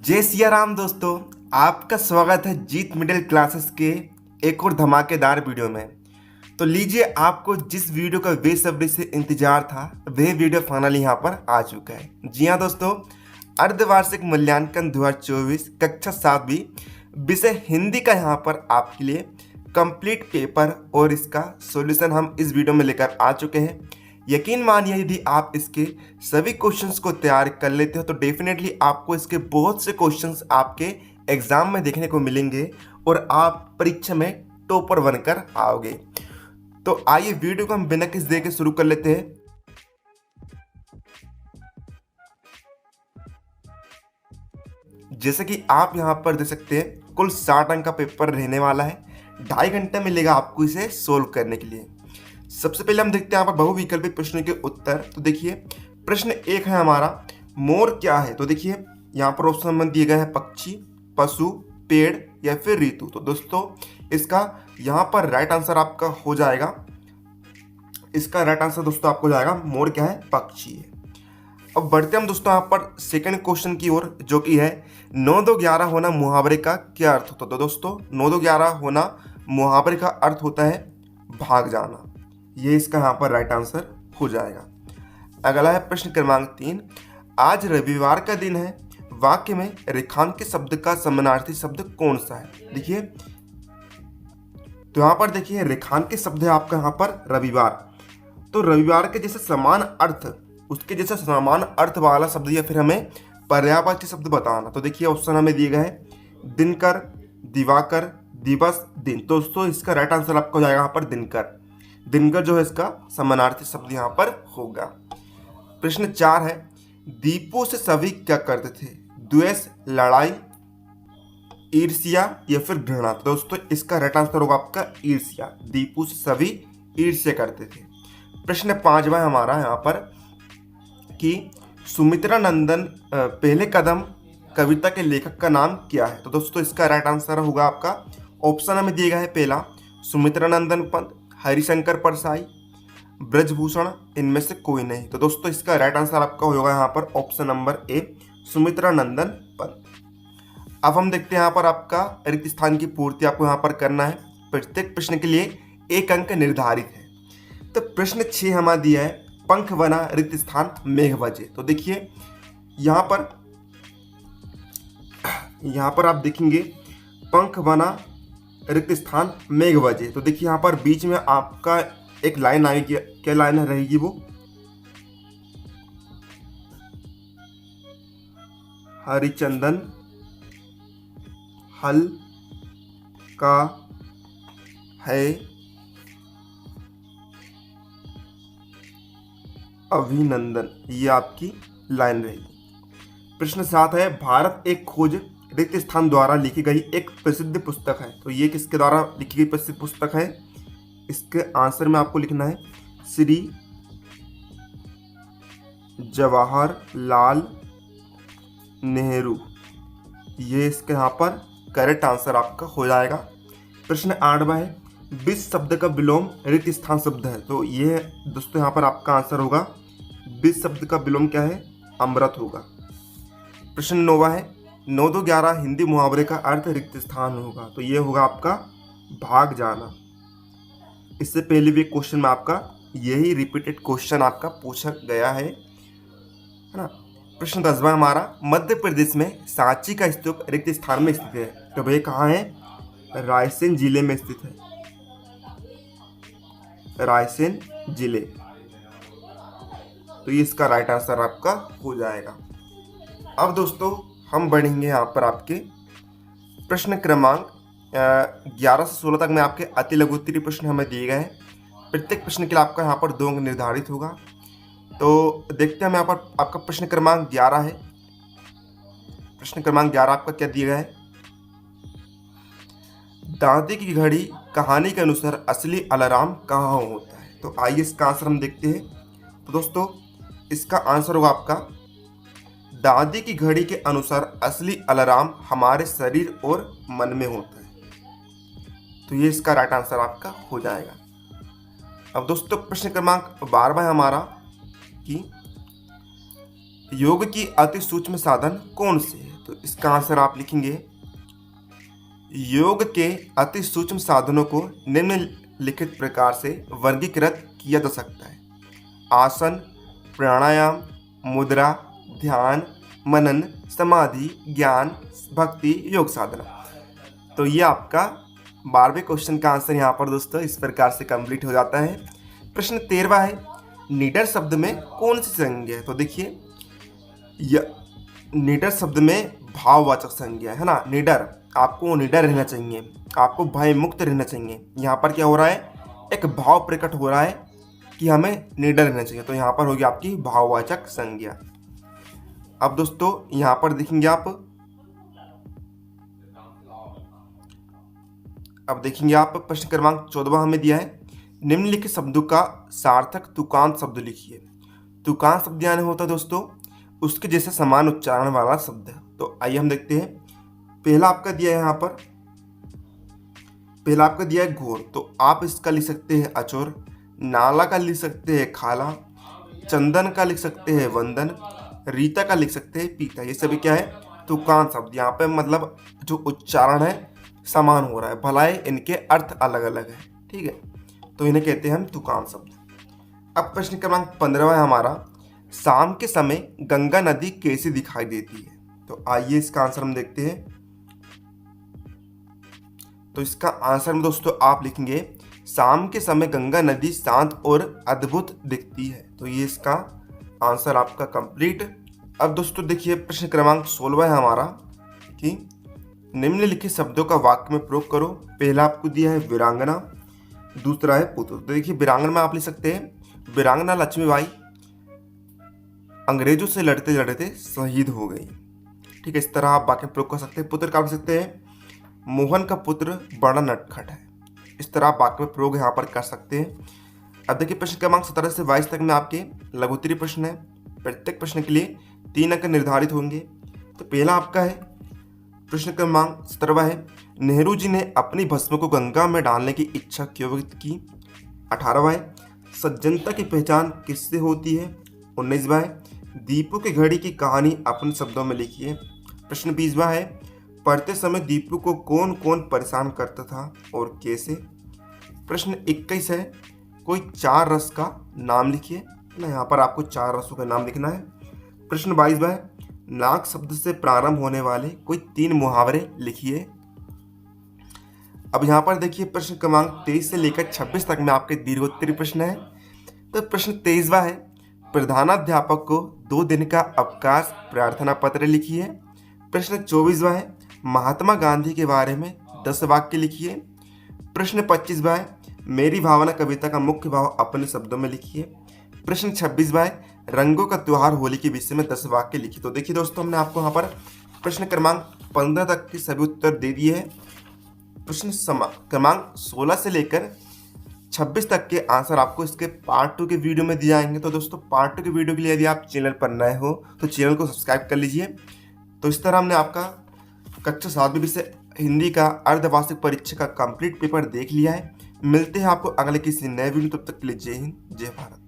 जय सिया राम दोस्तों। आपका स्वागत है जीत मिडिल क्लासेस के एक और धमाकेदार वीडियो में। तो लीजिए, आपको जिस वीडियो का बेसब्री से इंतजार था वह वीडियो फाइनली यहाँ पर आ चुका है। जी हाँ दोस्तों, अर्धवार्षिक मूल्यांकन 2024 कक्षा 7वीं विषय हिंदी का यहाँ पर आपके लिए कंप्लीट पेपर और इसका सॉल्यूशन हम इस वीडियो में लेकर आ चुके हैं। यकीन मानिए, यदि आप इसके सभी क्वेश्चंस को तैयार कर लेते हो तो डेफिनेटली आपको इसके बहुत से क्वेश्चंस आपके एग्जाम में देखने को मिलेंगे और आप परीक्षा में टॉपर बनकर आओगे। तो आइए वीडियो को हम बिना किसी देर के शुरू कर लेते हैं। जैसे कि आप यहाँ पर देख सकते हैं, कुल 60 अंक का पेपर रहने वाला है। 2.5 घंटे मिलेगा आपको इसे सोल्व करने के लिए। सबसे पहले हम देखते हैं यहाँ पर बहुविकल्पी प्रश्न के उत्तर। तो देखिए, प्रश्न 1 है हमारा, मोर क्या है। तो देखिए यहाँ पर ऑप्शन में दिए गए हैं पक्षी, पशु, पेड़ या फिर ऋतु। तो दोस्तों इसका यहाँ पर राइट आंसर आपका हो जाएगा, इसका राइट आंसर दोस्तों आपको हो जाएगा मोर क्या है, पक्षी है। अब बढ़ते हम दोस्तों यहाँ पर सेकंड क्वेश्चन की ओर, जो कि है 9 2 11 होना मुहावरे का क्या अर्थ होता है। तो दोस्तों 9 2 11 होना मुहावरे का अर्थ होता है भाग जाना। ये इसका यहाँ पर राइट आंसर हो जाएगा। अगला है प्रश्न क्रमांक 3, आज रविवार का दिन है, वाक्य में रेखांकित शब्द का समानार्थी शब्द कौन सा है। देखिए, तो यहाँ पर देखिए रेखांकित शब्द है आपका यहाँ पर रविवार। तो रविवार के जैसे समान अर्थ, उसके जैसे समान अर्थ वाला शब्द या फिर हमें पर्यायवाची शब्द बताना। तो देखिए ऑप्शन हमें दिए गए हैं दिनकर, दिवाकर, दिवस, दिन। तो दोस्तों इसका राइट आंसर आपको हो जाएगा यहाँ पर दिनकर। दिनकर जो है इसका समानार्थी शब्द यहाँ पर होगा। प्रश्न 4 है, दीपू से सभी क्या करते थे, द्वेष, लड़ाई, ईर्ष्या या फिर घृणा। तो दोस्तों इसका राइट आंसर होगा आपका ईर्ष्या। दीपू से सभी ईर्ष्या करते थे। प्रश्न 5वां है हमारा यहाँ पर कि सुमित्रा नंदन पहले कदम कविता के लेखक का नाम क्या है। तो दोस्तों इसका राइट आंसर होगा आपका, ऑप्शन हमें दिया गया है पहला सुमित्रा नंदन पंत, हरिशंकर परसाई, ब्रजभूषण, इनमें से कोई नहीं। तो दोस्तों इसका राइट आंसर आपका होगा यहाँ पर ऑप्शन नंबर ए, सुमित्रा नंदन पंत। अब हम देखते हैं यहाँ पर आपका रिक्त स्थान की पूर्ति आपको यहाँ पर करना है। प्रत्येक प्रश्न के लिए 1 अंक निर्धारित है। तो प्रश्न 6 हमारा दिया है, पंख बना रिक्त स्थान मेघ बजे। तो देखिए यहाँ पर आप देखेंगे पंख बना रिक्त स्थान मेघ बजे। तो देखिए यहाँ पर बीच में आपका एक लाइन आएगी, क्या लाइन रहेगी वो, हरिचंदन हल का है अभिनंदन, ये आपकी लाइन रहेगी। प्रश्न 7 है, भारत एक खोज रिक्त स्थान द्वारा लिखी गई एक प्रसिद्ध पुस्तक है। तो ये किसके द्वारा लिखी गई प्रसिद्ध पुस्तक है, इसके आंसर में आपको लिखना है श्री जवाहरलाल नेहरू। ये इसके यहाँ पर करेक्ट आंसर आपका हो जाएगा। प्रश्न 8वां है, विष शब्द का विलोम रिक्त स्थान शब्द है। तो ये दोस्तों यहाँ पर आपका आंसर होगा, विष शब्द का विलोम क्या है, अमृत होगा। प्रश्न 9वां है, 9 2 11 हिंदी मुहावरे का अर्थ रिक्त स्थान होगा। तो ये होगा आपका भाग जाना। इससे पहले भी क्वेश्चन में आपका यही रिपीटेड क्वेश्चन आपका पूछा गया है ना। प्रश्न 10वां हमारा, मध्य प्रदेश में सांची का स्तूप रिक्त स्थान में स्थित है। तो भाई कहाँ है, रायसेन जिले में स्थित है, रायसेन जिले। तो ये इसका राइट आंसर आपका हो जाएगा। अब दोस्तों हम बढ़ेंगे यहाँ पर आपके प्रश्न क्रमांक 11 से 16 तक में आपके अति लघु उत्तरीय प्रश्न हमें दिए गए हैं। प्रत्येक प्रश्न के लिए आपका यहाँ पर 2 अंक निर्धारित होगा। तो देखते हैं हम यहाँ पर आपका प्रश्न क्रमांक 11 है। प्रश्न क्रमांक 11 आपका क्या दिया गया है, दादी की घड़ी कहानी के अनुसार असली अलार्म कहाँ होता है। तो आइए इसका आंसर हम देखते हैं। तो दोस्तों इसका आंसर होगा आपका, दादी की घड़ी के अनुसार असली अलार्म हमारे शरीर और मन में होता है। तो ये इसका राइट आंसर आपका हो जाएगा। अब दोस्तों प्रश्न क्रमांक 12 है हमारा कि योग की अति सूक्ष्म साधन कौन से है। तो इसका आंसर आप लिखेंगे योग के अति सूक्ष्म साधनों को निम्नलिखित प्रकार से वर्गीकृत किया जा सकता है। आसन, प्राणायाम, मुद्रा, ध्यान, मनन, समाधि, ज्ञान, भक्ति, योग साधना। तो ये आपका 12वें क्वेश्चन का आंसर यहाँ पर दोस्तों इस प्रकार से कंप्लीट हो जाता है। प्रश्न 13वां है, निडर शब्द में कौन सी संज्ञा है? तो देखिए निडर शब्द में भाववाचक संज्ञा है ना। निडर, आपको निडर रहना चाहिए, आपको भय मुक्त रहना चाहिए। यहाँ पर क्या हो रहा है, एक भाव प्रकट हो रहा है कि हमें निडर रहना चाहिए, तो यहाँ पर होगी आपकी भाववाचक संज्ञा। अब दोस्तों यहाँ पर देखेंगे आप, प्रश्न क्रमांक 14 हमें दिया है, निम्नलिखित शब्दों का सार्थक तुकांत शब्द लिखिए। तुकांत शब्द यानी होता है दोस्तों उसके जैसे समान उच्चारण वाला शब्द है। तो आइए हम देखते हैं। पहला आपका दिया है, यहाँ पर पहला आपका दिया है घोर, तो आप इसका लिख सकते हैं अचोर। नाला का लिख सकते हैं खाला। चंदन का लिख सकते हैं वंदन। रीता का लिख सकते हैं पीता। ये सभी क्या है, तुकांत शब्द। यहाँ पे मतलब जो उच्चारण है समान हो रहा है, भला ही इनके अर्थ अलग अलग है, ठीक है, तो इन्हें कहते हैं हम तुकांत शब्द। अब प्रश्न क्रमांक 15 है हमारा, शाम के समय गंगा नदी कैसी दिखाई देती है? तो आइए इसका आंसर हम देखते हैं। तो इसका आंसर में दोस्तों आप लिखेंगे शाम के समय गंगा नदी शांत और अद्भुत दिखती है। तो ये इसका आंसर आपका कंप्लीट। अब दोस्तों देखिए प्रश्न क्रमांक 16 है हमारा कि निम्नलिखित शब्दों का वाक्य में प्रयोग करो। पहला आपको दिया है वीरांगना, दूसरा है पुत्र। तो देखिए वीरांगना में आप लिख सकते हैं वीरांगना लक्ष्मीबाई अंग्रेजों से लड़ते लड़ते शहीद हो गई, ठीक है, इस तरह आप वाक्य में प्रयोग कर सकते हैं। पुत्र का लिख सकते हैं मोहन का पुत्र बड़ा नटखट है, इस तरह आप वाक्य में प्रयोग यहाँ पर कर सकते हैं। अब देखिए प्रश्न क्रमांक 17 से 22 तक में आपके लघुत्तरीय प्रश्न है। प्रत्येक प्रश्न के लिए 3 अंक निर्धारित होंगे। तो पहला आपका है प्रश्न क्रमांक 17 है, नेहरू जी ने अपनी भस्म को गंगा में डालने की इच्छा क्यों व्यक्त की? 18वां है, सज्जनता की पहचान किससे होती है? 19वां है, दीपू की घड़ी की कहानी अपने शब्दों में लिखिए। प्रश्न 20वां है, पढ़ते समय दीपू को कौन कौन परेशान करता था और कैसे? प्रश्न 21 है, कोई 4 रस का नाम लिखिए ना, यहाँ पर आपको 4 रसों का नाम लिखना है। प्रश्न 22वां है, नाक शब्द से प्रारंभ होने वाले कोई 3 मुहावरे लिखिए। अब यहाँ पर देखिए प्रश्न क्रमांक 23 से लेकर 26 तक में आपके दीर्घोत्तरीय प्रश्न है। तो प्रश्न 23वां है, प्रधानाध्यापक को 2 दिन का अवकाश प्रार्थना पत्र लिखिए। प्रश्न 24वां है, महात्मा गांधी के बारे में 10 वाक्य लिखिए। प्रश्न 25वां है, मेरी भावना कविता का मुख्य भाव अपने शब्दों में लिखिए। प्रश्न 26वां है, रंगों का त्योहार होली के विषय में 10 वाक्य लिखिए। तो देखिए दोस्तों हमने आपको यहाँ पर प्रश्न क्रमांक 15 तक के सभी उत्तर दे दिए हैं। प्रश्न क्रमांक 16 से लेकर 26 तक के आंसर आपको इसके पार्ट 2 के वीडियो में दिए जाएंगे। तो दोस्तों पार्ट 2 के वीडियो के लिए यदि आप चैनल पर नए हो तो चैनल को सब्सक्राइब कर लीजिए। तो इस तरह हमने आपका कक्षा 7 विषय हिंदी का अर्धवार्षिक परीक्षा का कंप्लीट पेपर देख लिया है। मिलते हैं आपको अगले किसी नए वीडियो, तब तक के लिए जय हिंद जय भारत।